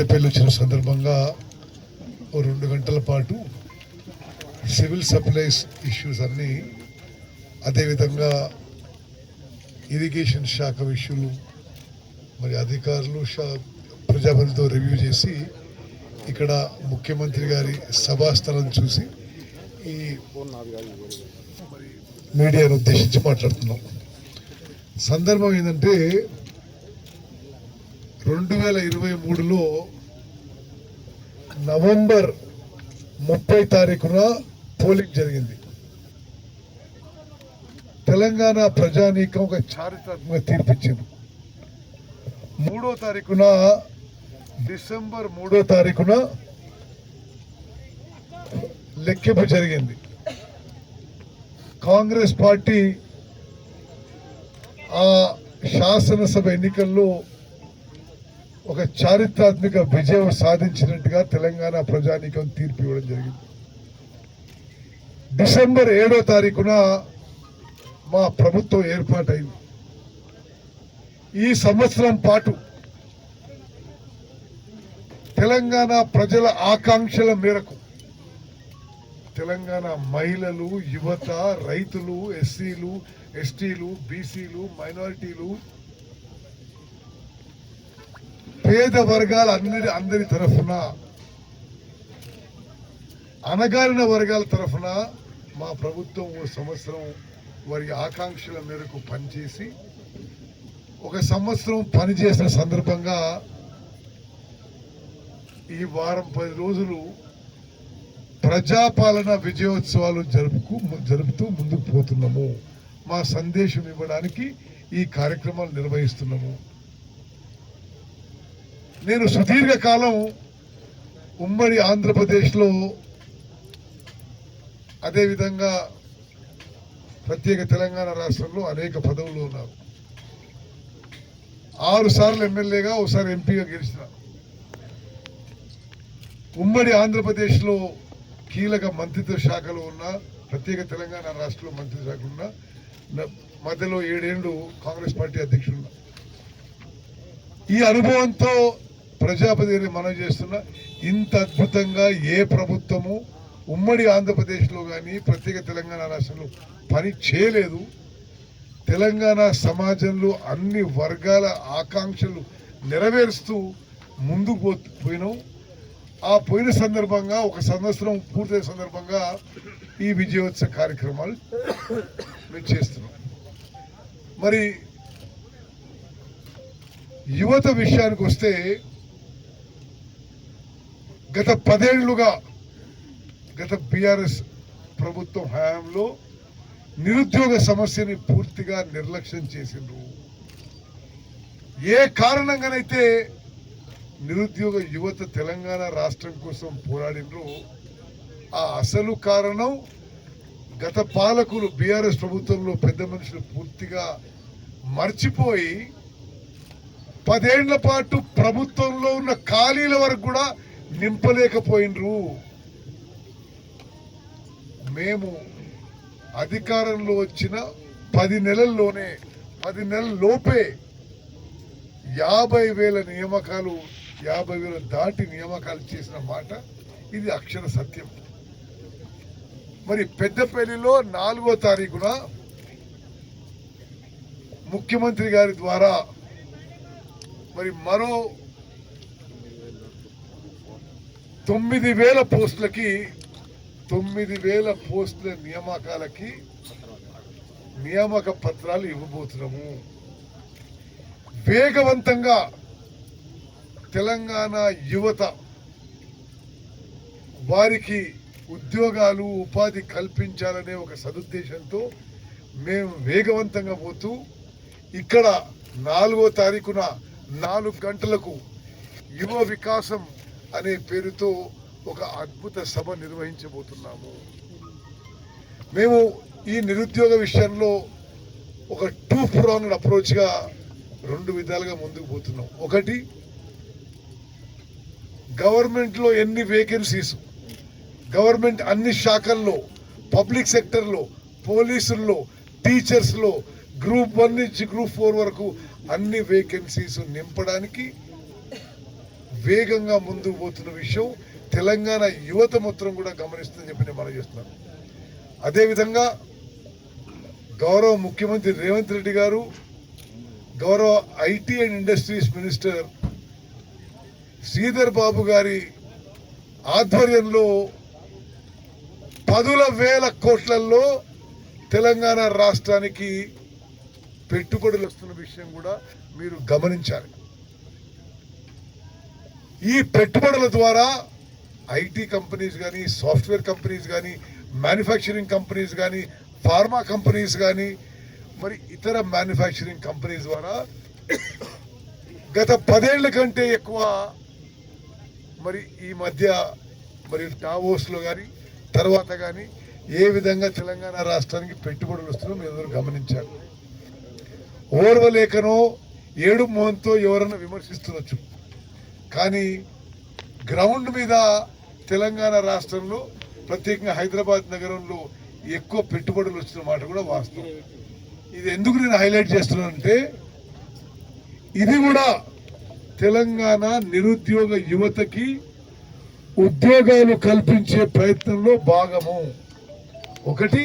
పెద్దపల్లి వచ్చిన సందర్భంగా 2 గంటల పాటు సివిల్ సప్లైస్ ఇష్యూస్ అన్నీ, అదేవిధంగా ఇరిగేషన్ శాఖ ఇష్యూలు మరి అధికారులు ప్రజాపతితో రివ్యూ చేసి ఇక్కడ ముఖ్యమంత్రి గారి సభాస్థలం చూసి ఈ మీడియాను ఉద్దేశించి మాట్లాడుతున్నాం. సందర్భం ఏంటంటే 2023లో నవంబర్ 30 తారీఖున పోలింగ్ జరిగింది. తెలంగాణ ప్రజానీకం ఒక చారిత్రాత్మక తీర్పిచ్చింది. 3వ తారీఖున డిసెంబర్ 3వ తారీఖున లెక్కింపు జరిగింది. కాంగ్రెస్ పార్టీ ఆ శాసనసభ ఎన్నికల్లో ఒక చారిత్రాత్మక విజయం సాధించినట్టుగా తెలంగాణ ప్రజానీకం తీర్పు ఇవ్వడం జరిగింది. డిసెంబర్ 7వ తారీఖున మా ప్రభుత్వం ఏర్పాటైంది. ఈ సంవత్సరం పాటు తెలంగాణ ప్రజల ఆకాంక్షల మేరకు తెలంగాణ మహిళలు, యువత, రైతులు, ఎస్సీలు, ఎస్టీలు, బీసీలు, మైనారిటీలు, పేద వర్గాల అందరి తరఫున, అణగారిన వర్గాల తరఫున మా ప్రభుత్వం ఓ సంవత్సరం వారి ఆకాంక్షల మేరకు పనిచేసి ఒక సంవత్సరం పనిచేసిన సందర్భంగా ఈ వారం 10 రోజులు ప్రజాపాలన విజయోత్సవాలు జరుపుతూ ముందుకు పోతున్నాము. మా సందేశం ఇవ్వడానికి ఈ కార్యక్రమాలు నిర్వహిస్తున్నాము. నేను సుదీర్ఘకాలం ఉమ్మడి ఆంధ్రప్రదేశ్లో, అదేవిధంగా ప్రత్యేక తెలంగాణ రాష్ట్రంలో అనేక పదవులు ఉన్నారు. 6 సార్లు ఎమ్మెల్యేగా, ఒకసారి ఎంపీగా గెలిచిన. ఉమ్మడి ఆంధ్రప్రదేశ్లో కీలక మంత్రిత్వ శాఖలో ఉన్న, ప్రత్యేక తెలంగాణ రాష్ట్రంలో మంత్రిత్వ శాఖ ఉన్న, మధ్యలో 7 ఏళ్ళు కాంగ్రెస్ పార్టీ అధ్యక్షుడు. ఈ అనుభవంతో ప్రజాపతిని మనం చేస్తున్న, ఇంత అద్భుతంగా ఏ ప్రభుత్వము ఉమ్మడి ఆంధ్రప్రదేశ్లో కానీ ప్రత్యేక తెలంగాణ రాష్ట్రంలో పని చేయలేదు. తెలంగాణ సమాజంలో అన్ని వర్గాల ఆకాంక్షలు నెరవేరుస్తూ ముందుకు పోయినాం. ఆ పోయిన సందర్భంగా, ఒక సంవత్సరం పూర్తయిన సందర్భంగా ఈ విజయోత్సవ కార్యక్రమాలు మేము చేస్తున్నాం. మరి యువత విషయానికి వస్తే, గత 10 ఏళ్లుగా గత బీఆర్ఎస్ ప్రభుత్వం హయాంలో నిరుద్యోగ సమస్యని పూర్తిగా నిర్లక్ష్యం చేసిండ్రు. ఏ కారణంగానైతే నిరుద్యోగ యువత తెలంగాణ రాష్ట్రం కోసం పోరాడినరు, ఆ అసలు కారణం గత పాలకులు బీఆర్ఎస్ ప్రభుత్వంలో పెద్ద మనుషులు పూర్తిగా మర్చిపోయి 10 ఏళ్ల పాటు ప్రభుత్వంలో ఉన్న ఖాళీల వరకు కూడా నింపలేకపోయినరు. మేము అధికారంలో వచ్చిన 10 నెలల్లోనే, 10 నెలల లోపే 50,000 నియామకాలు, 50,000 దాటి నియామకాలు చేసిన మాట ఇది అక్షర సత్యం. మరి పెద్దపల్లిలో 4వ తారీఖున ముఖ్యమంత్రి గారి ద్వారా మరి మరో 9,000 పోస్టులకి, 9,000 పోస్టుల నియామకాలకి నియామక పత్రాలు ఇవ్వబోతున్నాము. వేగవంతంగా తెలంగాణ యువత వారికి ఉద్యోగాలు, ఉపాధి కల్పించాలనే ఒక సదుద్దేశంతో మేము వేగవంతంగా పోతూ ఇక్కడ 4వ తారీఖున 4 గంటలకు యువ వికాసం అనే పేరుతో ఒక అద్భుత సభ నిర్వహించబోతున్నాము. మేము ఈ నిరుద్యోగ విషయంలో ఒక 2-pronged అప్రోచ్గా 2 విధాలుగా ముందుకు పోతున్నాం. ఒకటి, గవర్నమెంట్లో ఎన్ని వేకెన్సీస్, గవర్నమెంట్ అన్ని శాఖల్లో, పబ్లిక్ సెక్టర్లో, పోలీసుల్లో, టీచర్స్లో, గ్రూప్ 1 నుంచి గ్రూప్ 4 వరకు అన్ని వేకెన్సీస్ నింపడానికి వేగంగా ముందుకు పోతున్న విషయం తెలంగాణ యువత మొత్తం కూడా గమనిస్తుందని చెప్పి నేను మనం చేస్తున్నాను. అదేవిధంగా గౌరవ ముఖ్యమంత్రి రేవంత్ రెడ్డి గారు, గౌరవ IT and industries minister Sridhar Babu గారి ఆధ్వర్యంలో 10,000 కోట్లలో తెలంగాణ రాష్ట్రానికి పెట్టుబడులు వస్తున్న విషయం కూడా మీరు గమనించాలి. ఈ పెట్టుబడుల ద్వారా ఐటీ కంపెనీస్ కానీ, సాఫ్ట్వేర్ కంపెనీస్ కానీ, మ్యానుఫ్యాక్చరింగ్ కంపెనీస్ కానీ, ఫార్మా కంపెనీస్ కానీ, మరి ఇతర మ్యానుఫ్యాక్చరింగ్ కంపెనీస్ ద్వారా గత 10 ఏళ్ల కంటే ఎక్కువ మరి ఈ మధ్య మరి డావోస్లో కానీ తర్వాత కానీ ఏ విధంగా తెలంగాణ రాష్ట్రానికి పెట్టుబడులు వస్తున్నాయో మీరు అందరూ గమనించారు. ఓర్వలేఖనో ఏడు మోహంతో ఎవరన్నా విమర్శిస్తుండొచ్చు, కానీ గ్రౌండ్ మీద తెలంగాణ రాష్ట్రంలో ప్రత్యేకంగా హైదరాబాద్ నగరంలో ఎక్కువ పెట్టుబడులు వచ్చిన మాట కూడా వాస్తవం. ఇది ఎందుకు నేను హైలైట్ చేస్తున్నానంటే ఇది కూడా తెలంగాణ నిరుద్యోగ యువతకి ఉద్యోగాలు కల్పించే ప్రయత్నంలో భాగము. ఒకటి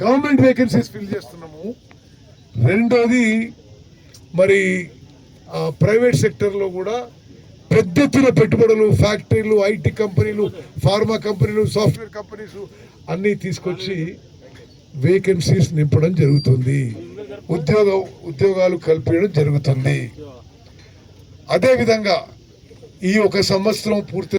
గవర్నమెంట్ వేకెన్సీస్ ఫిల్ చేస్తున్నాము, రెండోది మరి ప్రైవేట్ సెక్టర్లో కూడా పెద్ద ఎత్తున పెట్టుబడులు, ఫ్యాక్టరీలు, ఐటీ కంపెనీలు, ఫార్మా కంపెనీలు, సాఫ్ట్వేర్ కంపెనీస్ అన్నీ తీసుకొచ్చి వేకెన్సీస్ నింపడం జరుగుతుంది, ఉద్యోగాలు కల్పించడం జరుగుతుంది. అదేవిధంగా ఈ 1 సంవత్సరం పూర్తి